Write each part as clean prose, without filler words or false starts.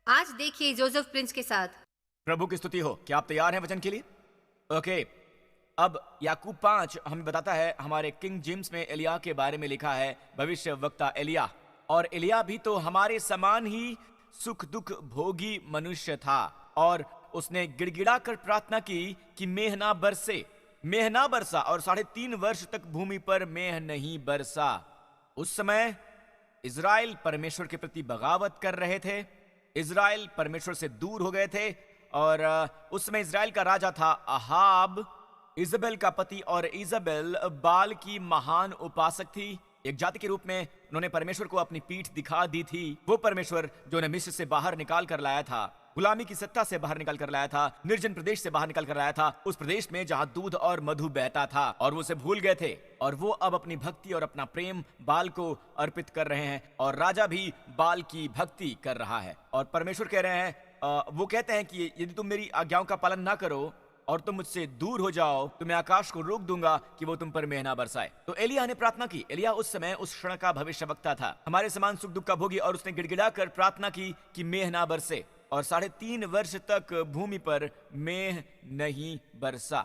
आज देखिए Joseph Prince के साथ। प्रभु की स्तुति हो। क्या आप तैयार हैं वचन के लिए? ओके। अब याकूब 5 हमें बताता है, हमारे किंग जेम्स में एलिया के बारे में लिखा है, भविष्य वक्ता एलिया। और एलिया भी तो हमारे समान ही सुख दुख भोगी मनुष्य था, और उसने गिड़गिड़ा कर प्रार्थना की कि मेह ना बरसे। मेह ना बरसा और 3.5 वर्ष तक भूमि पर मेह नहीं बरसा। उस समय इज़राइल परमेश्वर के प्रति बगावत कर रहे थे। इज़राइल परमेश्वर से दूर हो गए थे। और उस समय इज़राइल का राजा था अहाब, इज़बेल का पति, और इज़बेल बाल की महान उपासक थी। एक जाति के रूप में उन्होंने परमेश्वर को अपनी पीठ दिखा दी थी। वो परमेश्वर जो उन्हें मिस्र से बाहर निकाल कर लाया था, गुलामी की सत्ता से बाहर निकाल कर लाया था, निर्जन प्रदेश से बाहर निकाल कर लाया था, उस प्रदेश में जहां दूध और मधु बहता था, और वो उसे भूल गए थे। और वो अब अपनी भक्ति और अपना प्रेम बाल को अर्पित कर रहे हैं, और राजा भी बाल की भक्ति कर रहा है। और परमेश्वर कह रहे हैं, वो कहते हैं कि यदि तुम मेरी आज्ञाओं का पालन ना करो और तुम मुझसे दूर हो जाओ तो मैं आकाश को रोक दूंगा कि वो तुम पर मेह ना बरसाए। तो एलिया ने प्रार्थना की। एलिया उस समय उस क्षण का भविष्यवक्ता था, हमारे समान सुख दुख का भोगी, और उसने गिड़गिड़ा कर प्रार्थना की कि मेह ना बरसे। और 3.5 वर्ष तक भूमि पर मेह नहीं बरसा।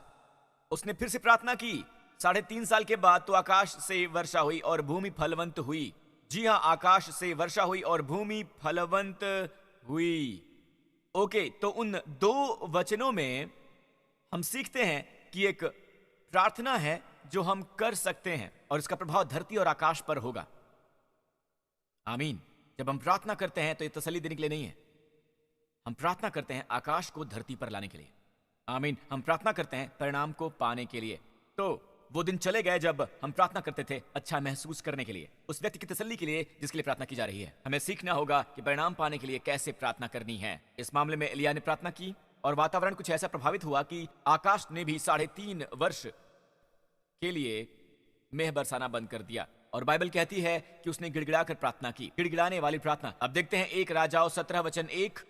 उसने फिर से प्रार्थना की। 3.5 साल के बाद तो आकाश से वर्षा हुई और भूमि फलवंत हुई। जी हाँ, आकाश से वर्षा हुई और भूमि फलवंत हुई। ओके, तो उन 2 वचनों में हम सीखते हैं कि एक प्रार्थना है जो हम कर सकते हैं, और इसका प्रभाव धरती और आकाश पर होगा। आमीन। जब हम प्रार्थना करते हैं तो ये तसल्ली देने के लिए नहीं है, हम प्रार्थना करते हैं आकाश को धरती पर लाने के लिए। आमीन। हम प्रार्थना करते हैं परिणाम को पाने के लिए। तो वो दिन चले गए जब हम प्रार्थना करते थे अच्छा महसूस करने के लिए, उस व्यक्ति की तसल्ली के लिए जिसके लिए प्रार्थना की जा रही है। हमें सीखना होगा कि परिणाम पाने के लिए कैसे प्रार्थना करनी है। इस मामले में एलिया ने प्रार्थना की और वातावरण कुछ ऐसा प्रभावित हुआ कि आकाश ने भी 3.5 वर्ष के लिए मेह बरसाना बंद कर दिया। और बाइबल कहती है कि उसने गिड़गिड़ा कर प्रार्थना की। गिड़गिड़ाने वाली प्रार्थना। अब देखते हैं 1 राजाओं 17:1।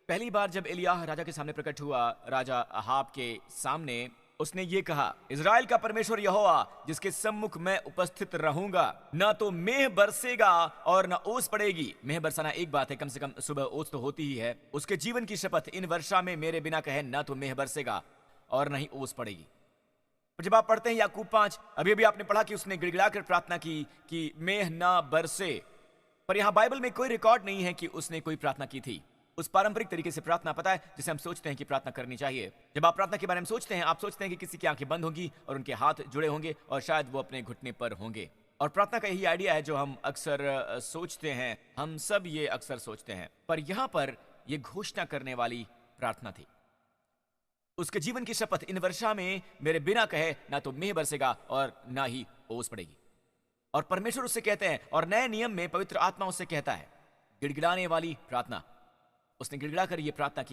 पहली बार जब एलिय्याह राजा के सामने प्रकट हुआ, राजा अहाब के सामने, उसने ये कहा, इज़राइल का परमेश्वर यहोवा जिसके सम्मुख मैं उपस्थित रहूंगा, ना तो मेह बरसेगा और ना ओस पड़ेगी। मेह बरसाना एक बात है, कम से कम सुबह ओस तो होती ही है। उसके जीवन की शपथ, इन वर्षा में मेरे बिना कहे ना तो मेह बरसेगा और ना ही ओस पड़ेगी। जब आप पढ़ते हैं याकूब 5, अभी अभी आपने पढ़ा कि उसने गिड़गिड़ा कर प्रार्थना की कि मेह ना बरसे, पर यहां बाइबल में कोई रिकॉर्ड नहीं है कि उसने कोई प्रार्थना की थी। उस पारंपरिक तरीके से प्रार्थना, पता है, जिसे हम सोचते हैं कि प्रार्थना करनी चाहिए। जब आप प्रार्थना के बारे में सोचते हैं, आप सोचते हैं कि किसी की आंखें बंद होंगी और उनके हाथ जुड़े होंगे और शायद वो अपने घुटने पर होंगे। और प्रार्थना का यही आइडिया है जो हम अक्सर सोचते हैं। हम सब ये अक्सर सोचते हैं, पर यहां पर ये घोषणा करने वाली प्रार्थना थी। उसके जीवन की शपथ, इन वर्षा में मेरे बिना कहे ना तो मेह बरसेगा और ना ही ओस पड़ेगी। और परमेश्वर उससे कहते हैं, और नए नियम में पवित्र आत्मा उससे कहता है, गिड़गिड़ाने वाली प्रार्थना। उसने गिड़गिड़ा कर यह प्रार्थना की।